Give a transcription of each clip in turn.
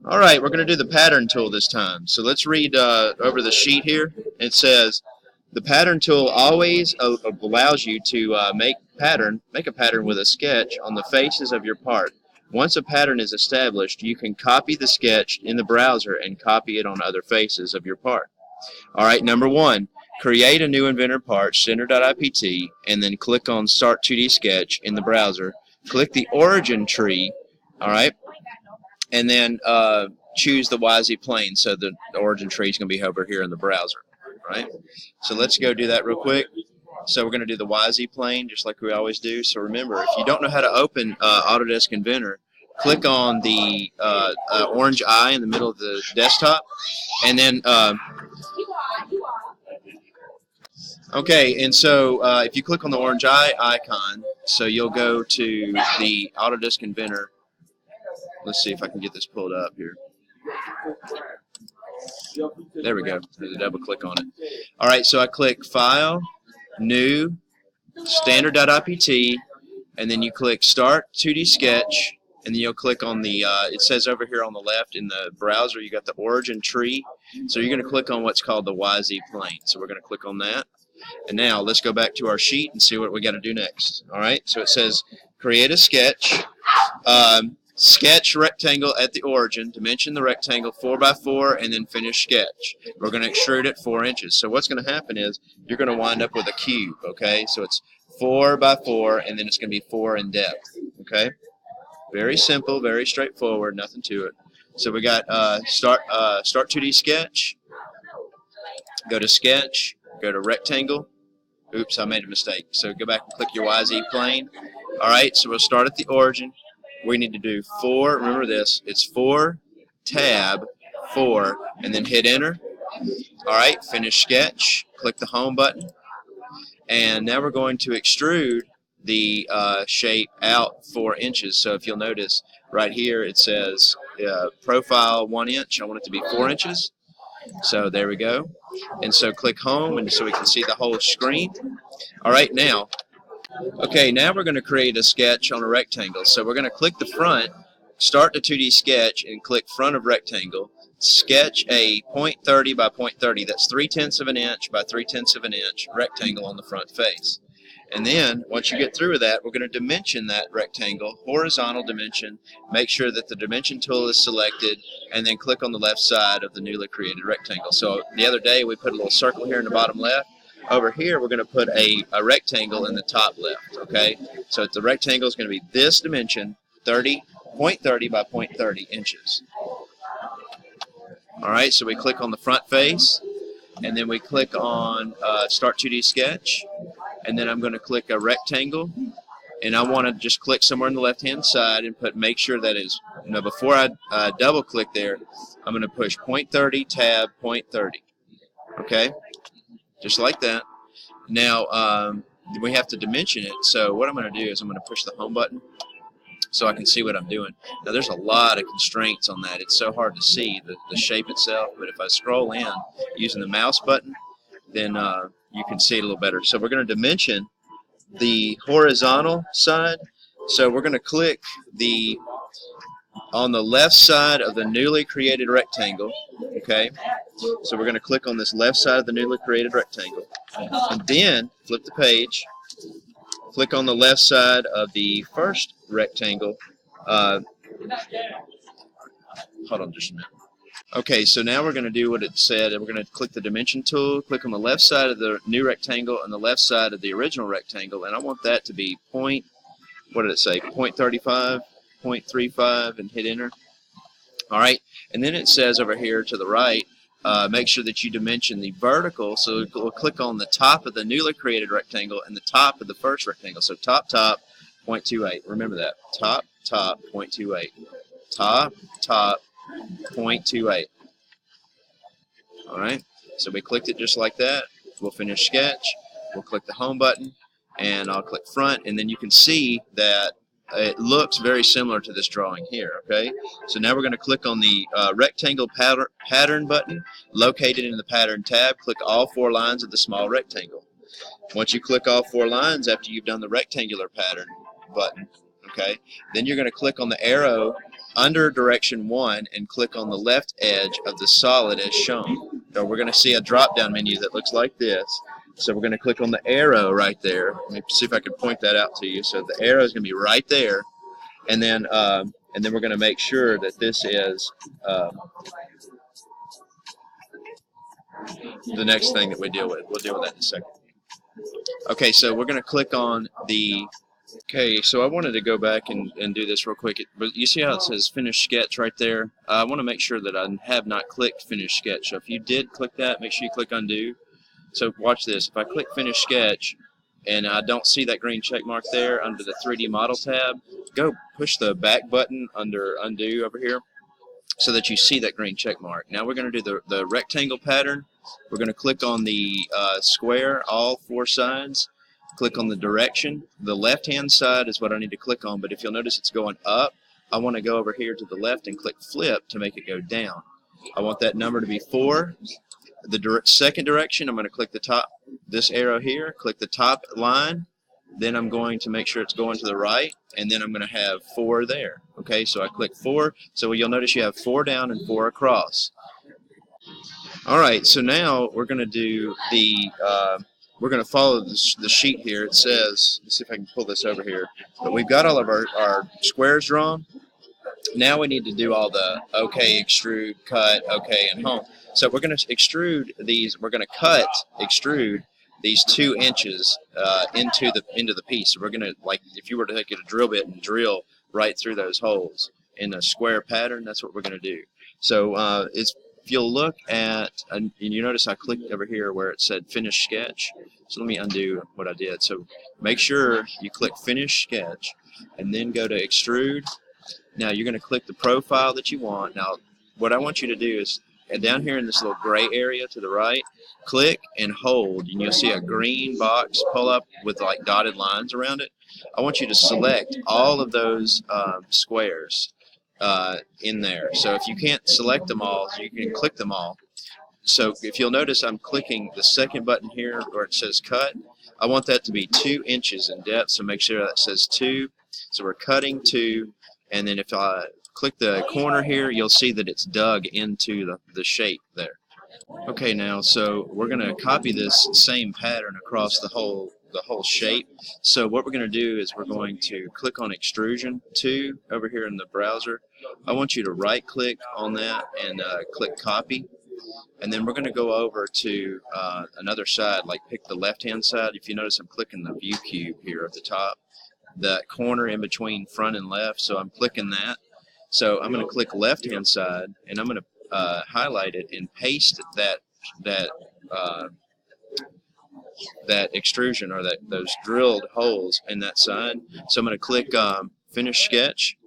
Alright, we're going to do the pattern tool this time. So let's read over the sheet here. It says, the pattern tool always allows you to make a pattern with a sketch on the faces of your part. Once a pattern is established, you can copy the sketch in the browser and copy it on other faces of your part. Alright, number one, create a new Inventor part, center.ipt, and then click on Start 2D Sketch in the browser. Click the origin tree, alright, and then choose the YZ plane, so the origin tree is going to be over here in the browser, right? So let's go do that real quick. So we're going to do the YZ plane just like we always do. So remember, if you don't know how to open Autodesk Inventor, click on the orange eye in the middle of the desktop, and then okay, and so if you click on the orange eye icon, so you'll go to the Autodesk Inventor. Let's see if I can get this pulled up here. There we go. There's a double click on it. Alright, so I click File, New, Standard.ipt, and then you click Start 2D Sketch, and then you'll click on the, it says over here on the left in the browser, you got the origin tree. So you're going to click on what's called the YZ plane. So we're going to click on that. And now let's go back to our sheet and see what we got to do next. Alright, so it says create a sketch. Sketch rectangle at the origin, dimension the rectangle 4x4, and then finish sketch. We're going to extrude it 4 inches. So what's going to happen is you're going to wind up with a cube, okay? So it's 4x4, and then it's going to be 4 in depth, okay? Very simple, very straightforward, nothing to it. So we got start 2D sketch, go to sketch, go to rectangle. Oops, I made a mistake. So go back and click your YZ plane. All right, so we'll start at the origin. We need to do 4, remember this, it's 4, tab, 4, and then hit enter. Alright, finish sketch, click the home button, and now we're going to extrude the shape out 4 inches. So if you'll notice, right here it says profile 1 inch, I want it to be 4 inches. So there we go. And so click home, and so we can see the whole screen. Alright, now, okay, now we're going to create a sketch on a rectangle. So we're going to click the front, start the 2D sketch, and click front of rectangle. Sketch a 0.30 by 0.30. That's 3/10 of an inch by 3/10 of an inch rectangle on the front face. And then once you get through with that, we're going to dimension that rectangle, horizontal dimension. Make sure that the dimension tool is selected, and then click on the left side of the newly created rectangle. So the other day we put a little circle here in the bottom left. Over here, we're going to put a rectangle in the top left, okay? So the rectangle is going to be this dimension, 0.30 by 0.30 inches. All right, so we click on the front face, and then we click on Start 2D Sketch, and then I'm going to click a rectangle, and I want to just click somewhere on the left-hand side and make sure that is, before I double-click there, I'm going to push 0.30, tab, 0.30, okay? Just like that. Now we have to dimension it, so what I'm going to do is I'm going to push the home button so I can see what I'm doing. Now there's a lot of constraints on that. It's so hard to see the shape itself, but if I scroll in using the mouse button, then you can see it a little better. So we're going to dimension the horizontal side. So we're going to click on the left side of the newly created rectangle, okay? So we're going to click on this left side of the newly created rectangle, and then flip the page, click on the left side of the first rectangle. Hold on just a minute. Okay, so now we're going to do what it said, and we're going to click the dimension tool, click on the left side of the new rectangle and the left side of the original rectangle, and I want that to be what did it say, 0.35, 0.35, and hit enter. Alright, and then it says over here to the right, make sure that you dimension the vertical, so we'll click on the top of the newly created rectangle and the top of the first rectangle. So top, 0.28. Remember that. Top, 0.28. Top, 0.28. Alright, so we clicked it just like that. We'll finish sketch. We'll click the home button, and I'll click front, and then you can see that it looks very similar to this drawing here, okay? So now we're going to click on the rectangle pattern button located in the pattern tab. Click all 4 lines of the small rectangle. Once you click all 4 lines after you've done the rectangular pattern button, okay, then you're going to click on the arrow under direction 1 and click on the left edge of the solid as shown. So we're going to see a drop-down menu that looks like this. So we're going to click on the arrow right there. Let me see if I can point that out to you. So the arrow is going to be right there, and then we're going to make sure that this is the next thing that we deal with. We'll deal with that in a second. Okay, so we're going to click on the. Okay, so I wanted to go back and do this real quick. But you see how it says Finish Sketch right there? I want to make sure that I have not clicked Finish Sketch. So if you did click that, make sure you click Undo. So watch this. If I click Finish Sketch and I don't see that green check mark there under the 3D Model tab, go push the back button under Undo over here so that you see that green check mark. Now we're going to do the rectangle pattern. We're going to click on the square, all 4 sides. Click on the direction. The left-hand side is what I need to click on, but if you'll notice it's going up, I want to go over here to the left and click Flip to make it go down. I want that number to be 4. The second direction, I'm going to click the top, this arrow here, click the top line, then I'm going to make sure it's going to the right, and then I'm going to have 4 there. Okay, so I click 4, so you'll notice you have 4 down and 4 across. Alright, so now we're going to do the we're going to follow the sheet here. It says, let's see if I can pull this over here. But we've got all of our squares drawn. Now we need to do all the OK, extrude, cut, OK, and home. So we're going to extrude these. We're going to extrude these 2 inches into the piece. So we're going to, like, if you were to take a drill bit and drill right through those holes in a square pattern, that's what we're going to do. So if you'll look at, and you notice I clicked over here where it said Finish Sketch. So let me undo what I did. So make sure you click Finish Sketch and then go to Extrude. Now you're going to click the profile that you want. Now what I want you to do is, down here in this little gray area to the right, click and hold, and you'll see a green box pull up with like dotted lines around it. I want you to select all of those squares in there. So if you can't select them all, you can click them all. So if you'll notice, I'm clicking the second button here where it says cut. I want that to be 2 inches in depth, so make sure that says 2. So we're cutting 2, and then if I click the corner here, you'll see that it's dug into the shape there. Okay, now so we're going to copy this same pattern across the whole shape. So what we're going to do is we're going to click on Extrusion 2 over here in the browser. I want you to right click on that and click Copy, and then we're going to go over to another side, like pick the left hand side. If you notice, I'm clicking the view cube here at the top, that corner in between front and left, so I'm clicking that. So I'm going to click left hand side, and I'm going to highlight it and paste that extrusion, or those drilled holes in that side. So I'm going to click Finish Sketch,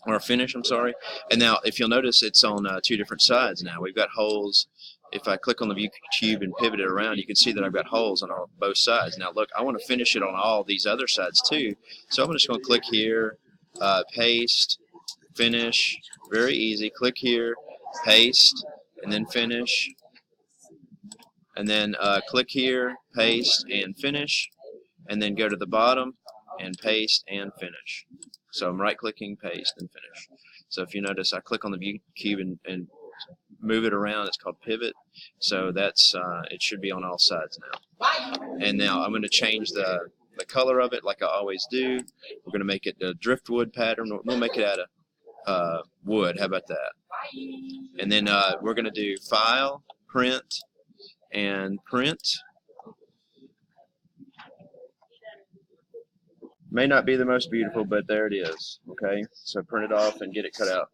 or Finish, I'm sorry. And now if you'll notice, it's on 2 different sides now. We've got holes. If I click on the view cube and pivot it around, you can see that I've got holes on both sides. Now look, I want to finish it on all these other sides too. So I'm just going to click here, paste, finish, very easy. Click here, paste, and then finish. And then click here, paste, and finish, and then go to the bottom and paste and finish. So I'm right-clicking, paste, and finish. So if you notice, I click on the view cube and move it around. It's called pivot. So that's it should be on all sides now. And now I'm going to change the color of it like I always do. We're going to make it a driftwood pattern. We'll make it out of wood. How about that? And then we're going to do File, Print, and Print. May not be the most beautiful, but there it is. Okay, so print it off and get it cut out.